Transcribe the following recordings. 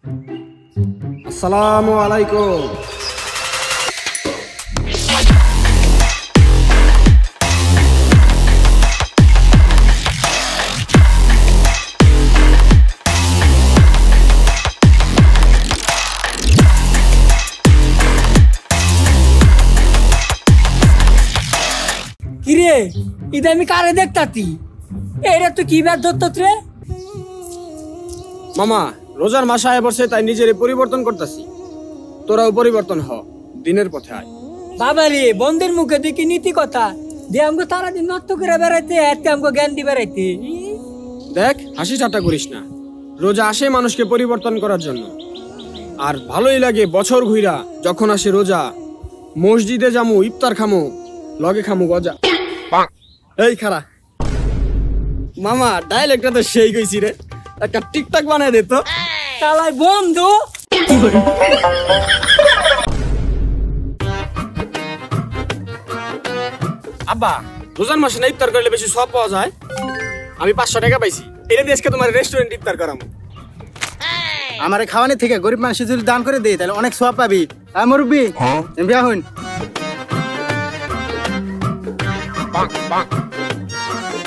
আসসালামু আলাইকুম। কিরে ইদা আমি কারে দেখতাতি এরা তো কি ব্যাধ ধরত রে মামা রোজার মাস আয় বসে তাই নিজের পরিবর্তন করতেছি, তোরাও পরিবর্তন হ, দিনের পথে আয়। বাবা রে বন্ধের মুখে দেখি নীতি কথা দে আমাকে সারাদিন নষ্ট করে বেড়াইতে এতে আমাকে জ্ঞান দিয়ে বেড়াইতে। দেখ হাসি ঠাট্টা করিস না, রোজা আসে মানুষকে পরিবর্তন করার জন্য। আর ভালোই লাগে বছর ঘুইরা যখন আসে রোজা, মসজিদে যামু, ইফতার খামু, লগে খামু গজা। এই খারা মামা, ডাইলেক্টটা তো সেই কইছি রে, একটা টিকটক বানায় দে তো। তালাই বন্ধু আব্বা, রোজার মাসে না ইফতার করলে বেশি সব পাওয়া যায়। আমি 500 টাকা পাইছি, এটা দিয়ে আজকে তোমার রেস্টুরেন্ট ইফতার করামু। আমারে খাওয়ানি থেকে গরিব মানুষ যদি দান করে দেই তাহলে অনেক সওয়াব পাবি। আয় মুরব্বি, বিয়া হইন।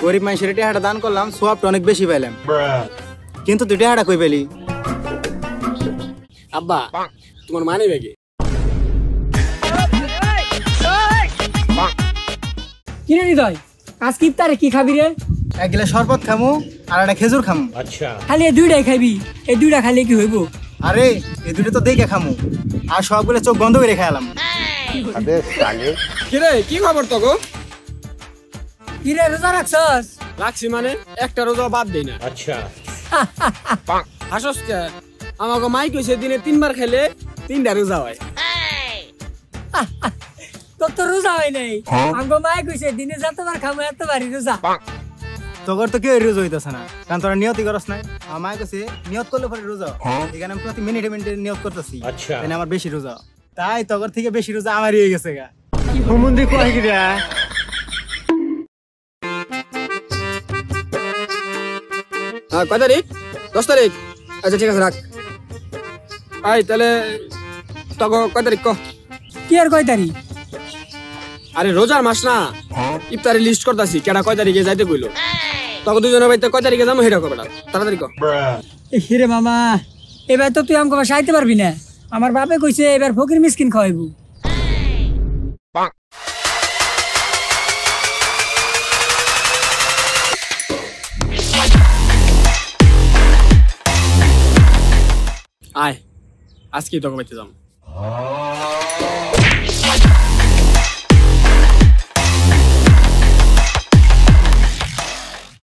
গরিব মানুষের টাকাটা দান করলাম, সওয়াবটা অনেক বেশি পাইলাম। কিন্তু তুই টাকাটা কই পেলি? আব্বা তোমার মানে ব্যাগে। কিরে হৃদয় আজকে ইফতারে কি খাবি রে? এক গিলাস শরবত খামু আর একটা খেজুর খামু। খালি এই দুইটাই খাবি? এই দুইটা খালি কি হইব? আরে এই দুটো তো দেখে খামু, আর সবগুলো চোখ বন্ধ করে খাইলাম। কিরে কি খবর তো গো? কিরে রোজা রাখছস? রাখছি মানে একটা রোজা বাদ দেই না। আচ্ছা হাসস কে? আমাকে মাই কইছে দিনে 3 বার খেলে 3টা রোজা হয়। তোর তো রোজা হয় নাই, আমাকে মায় কইছে দিনে যতবার খামো এতবারই রোজা। তোর তো কেউ রোজা হইতেছে না, কারণ তোরা নিয়তি করস নাই। আমার মায় কইছে নিয়ত করলে পরে রোজা, এখানে আমি প্রতি মিনিটে মিনিটে নিয়ত করতেছি, তাই আমার বেশি রোজা। তাই তোর থেকে বেশি রোজা আমারই হয়ে গেছে গা। মন্দির কয় কি রে? হ্যাঁ কয় তারিখ? 10 তারিখ। আচ্ছা ঠিক আছে রাখ। আই তাহলে তগো কয় তারিখ ক? কি আর কয় তারিখ? আরে রোজার মাস না, ইফতারি লিস্ট করতাছি, কেডা কয় তারিখে যাইতে কইলো। তখন দুজনের বাইতে কয় তারিখে যাবো হেডা কবে, তাড়াতাড়ি ক। হিরে মামা এবার তো তুই আমাকে সাইতে পারবি না, আমার বাপে কইছে এবার ফকির মিসকিন খাওয়াইবো। আয় আজকেই তোকে বাইতে যাবো।